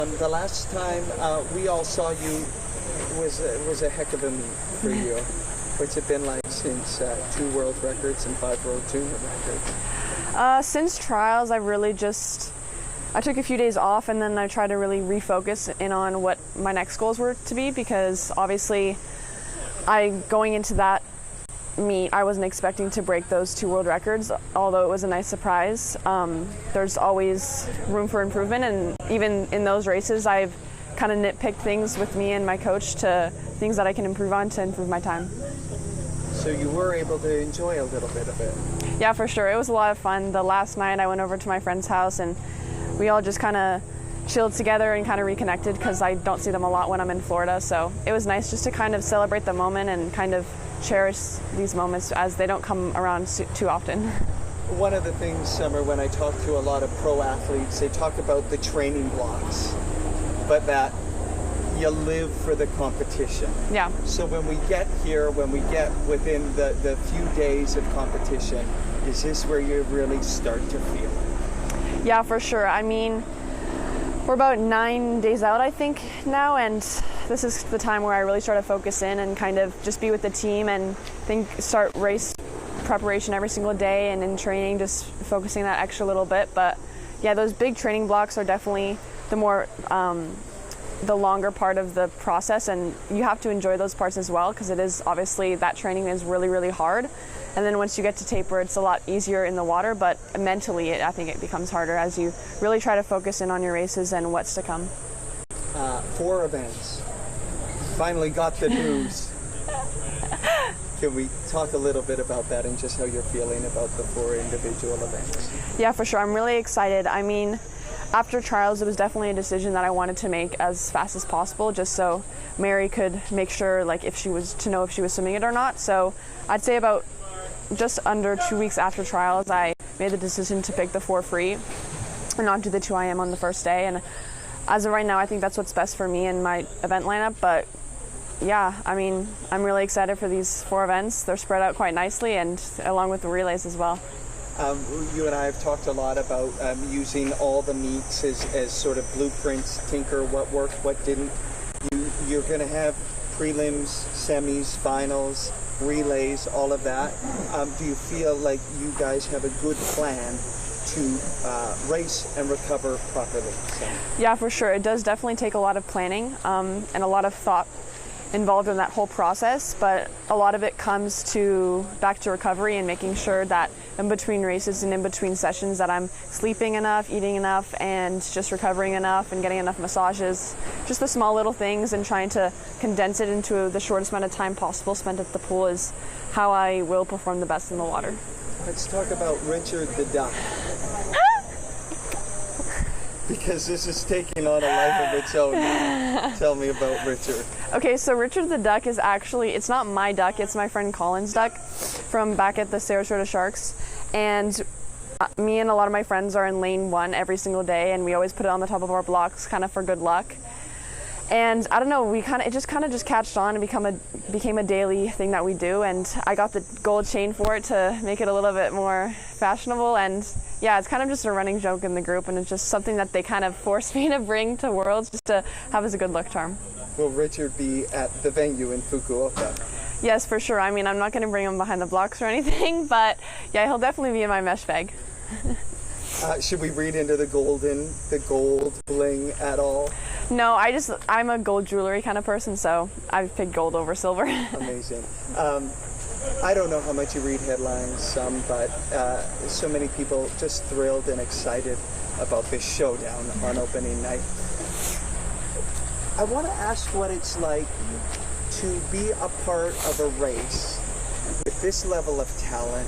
The last time we all saw you was a heck of a meet for you. What's it been like since 2 world records and 5 world junior records? Since trials, I took a few days off, and then I tried to really refocus in on what my next goals were to be, because obviously going into that meet, I wasn't expecting to break those 2 world records, although it was a nice surprise. There's always room for improvement, and even in those races, I've kind of nitpicked things with me and my coach to things that I can improve on to improve my time. So you were able to enjoy a little bit of it? Yeah, for sure. It was a lot of fun. The last night I went over to my friend's house, and we all just kind of chilled together and kind of reconnected, because I don't see them a lot when I'm in Florida. So it was nice just to kind of celebrate the moment and kind of cherish these moments, as they don't come around too often. One of the things, Summer, when I talk to a lot of pro athletes, they talk about the training blocks, but that you live for the competition. Yeah. So when we get here, when we get within the few days of competition, is this where you really start to feel it? Yeah, for sure. I mean, we're about 9 days out, I think, now, and this is the time where I really start to focus in and kind of just be with the team and start race preparation every single day, and in training just focusing that extra little bit. But yeah, those big training blocks are definitely the longer part of the process, and you have to enjoy those parts as well, because it is obviously, that training is really, really hard. And then once you get to taper, it's a lot easier in the water, but mentally I think it becomes harder as you really try to focus in on your races and what's to come. 4 events. Finally got the news. Can we talk a little bit about that and just how you're feeling about the 4 individual events? Yeah, for sure. I'm really excited. I mean, after trials, it was definitely a decision that I wanted to make as fast as possible, just so Mary could make sure, like, if she was swimming it or not. So I'd say about just under 2 weeks after trials, I made the decision to pick the 4 free and not do the 2 IM on the first day. And as of right now, I think that's what's best for me and my event lineup. But yeah, I mean, I'm really excited for these 4 events. They're spread out quite nicely, and along with the relays as well. You and I have talked a lot about using all the meets as sort of blueprints, tinker what worked, what didn't. You're going to have prelims, semis, finals, relays, all of that. Do you feel like you guys have a good plan to race and recover properly? So. Yeah, for sure. It does definitely take a lot of planning and a lot of thought involved in that whole process, but a lot of it comes back to recovery and making sure that in between races and in between sessions that I'm sleeping enough, eating enough, and just recovering enough and getting enough massages. Just the small little things, and trying to condense it into the shortest amount of time possible spent at the pool is how I will perform the best in the water. Let's talk about Richard the duck. Because this is taking on a life of its own. Tell me about Richard. Okay, so Richard the duck is actually, it's not my duck, it's my friend Colin's duck from back at the Sarasota Sharks. And me and a lot of my friends are in lane 1 every single day, and we always put it on the top of our blocks kind of for good luck. And I don't know, it just catched on and became a daily thing that we do. And I got the gold chain for it to make it a little bit more fashionable. And yeah, it's kind of just a running joke in the group, and it's just something that they kind of forced me to bring to Worlds just to have as a good luck charm. Will Richard be at the venue in Fukuoka? Yes, for sure. I mean, I'm not going to bring him behind the blocks or anything, but yeah, he'll definitely be in my mesh bag. Should we read into the gold bling at all? No, I'm a gold jewelry kind of person, so I've picked gold over silver. Amazing. I don't know how much you read headlines, but so many people just thrilled and excited about this showdown on opening night. I want to ask what it's like to be a part of a race with this level of talent,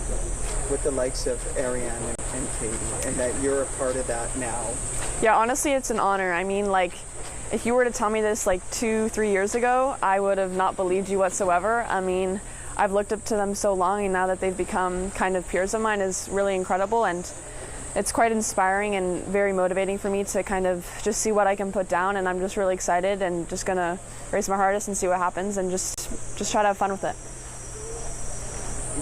with the likes of Ariane and Katie, and that you're a part of that now. Yeah, honestly, it's an honor. I mean, like, if you were to tell me this like 2-3 years ago, I would have not believed you whatsoever. I mean, I've looked up to them so long, and now that they've become kind of peers of mine is really incredible, and it's quite inspiring and very motivating for me to kind of just see what I can put down, and I'm just really excited and just gonna race my hardest and see what happens and just try to have fun with it.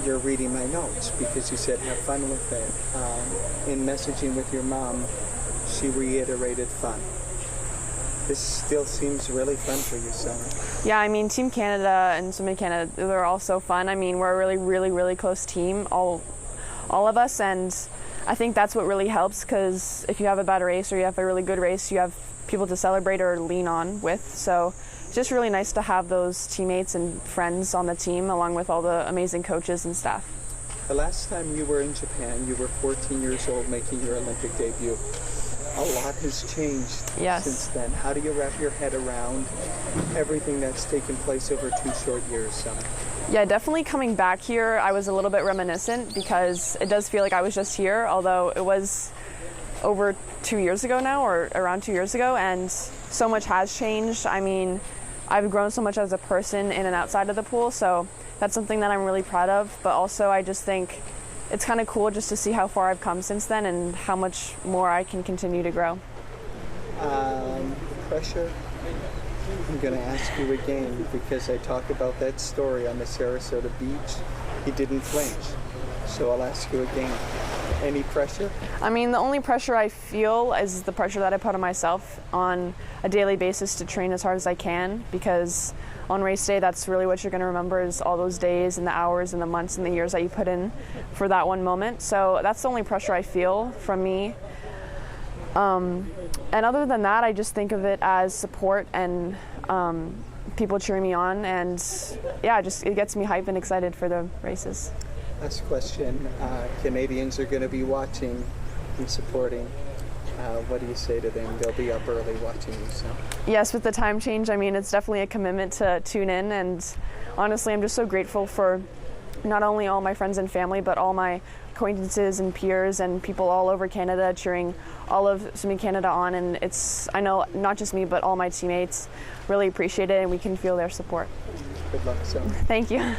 You're reading my notes because you said have fun with it. In messaging with your mom, she reiterated fun. this still seems really fun for you, Summer. Yeah, I mean, Team Canada and Swimming Canada, they're all so fun. I mean, we're a really, really, really close team, all of us, and I think that's what really helps, because if you have a bad race or you have a really good race, you have people to celebrate or lean on with. So it's just really nice to have those teammates and friends on the team, along with all the amazing coaches and staff. The last time you were in Japan, you were 14 years old making your Olympic debut. A lot has changed since then. How do you wrap your head around everything that's taken place over 2 short years, Summer? Yeah, definitely coming back here, I was a little bit reminiscent, because it does feel like I was just here, although it was over 2 years ago now, or around 2 years ago, and so much has changed. I mean, I've grown so much as a person in and outside of the pool, so that's something that I'm really proud of. But also, I just think it's kind of cool just to see how far I've come since then and how much more I can continue to grow. Pressure? I'm going to ask you again, because I talk about that story on the Sarasota beach. He didn't flinch. So I'll ask you again. Any pressure? I mean, the only pressure I feel is the pressure that I put on myself on a daily basis to train as hard as I can, because on race day, that's really what you're going to remember, is all those days and the hours and the months and the years that you put in for that one moment. So that's the only pressure I feel from me. And other than that, I just think of it as support and people cheering me on, and yeah, it gets me hyped and excited for the races. Last question. Canadians are going to be watching and supporting. What do you say to them? They'll be up early watching you, so. Yes, with the time change, I mean, it's definitely a commitment to tune in, and honestly, I'm just so grateful for not only all my friends and family, but all my acquaintances and peers and people all over Canada cheering all of Swimming Canada on, and I know not just me, but all my teammates really appreciate it, and we can feel their support. Good luck, Summer. Thank you.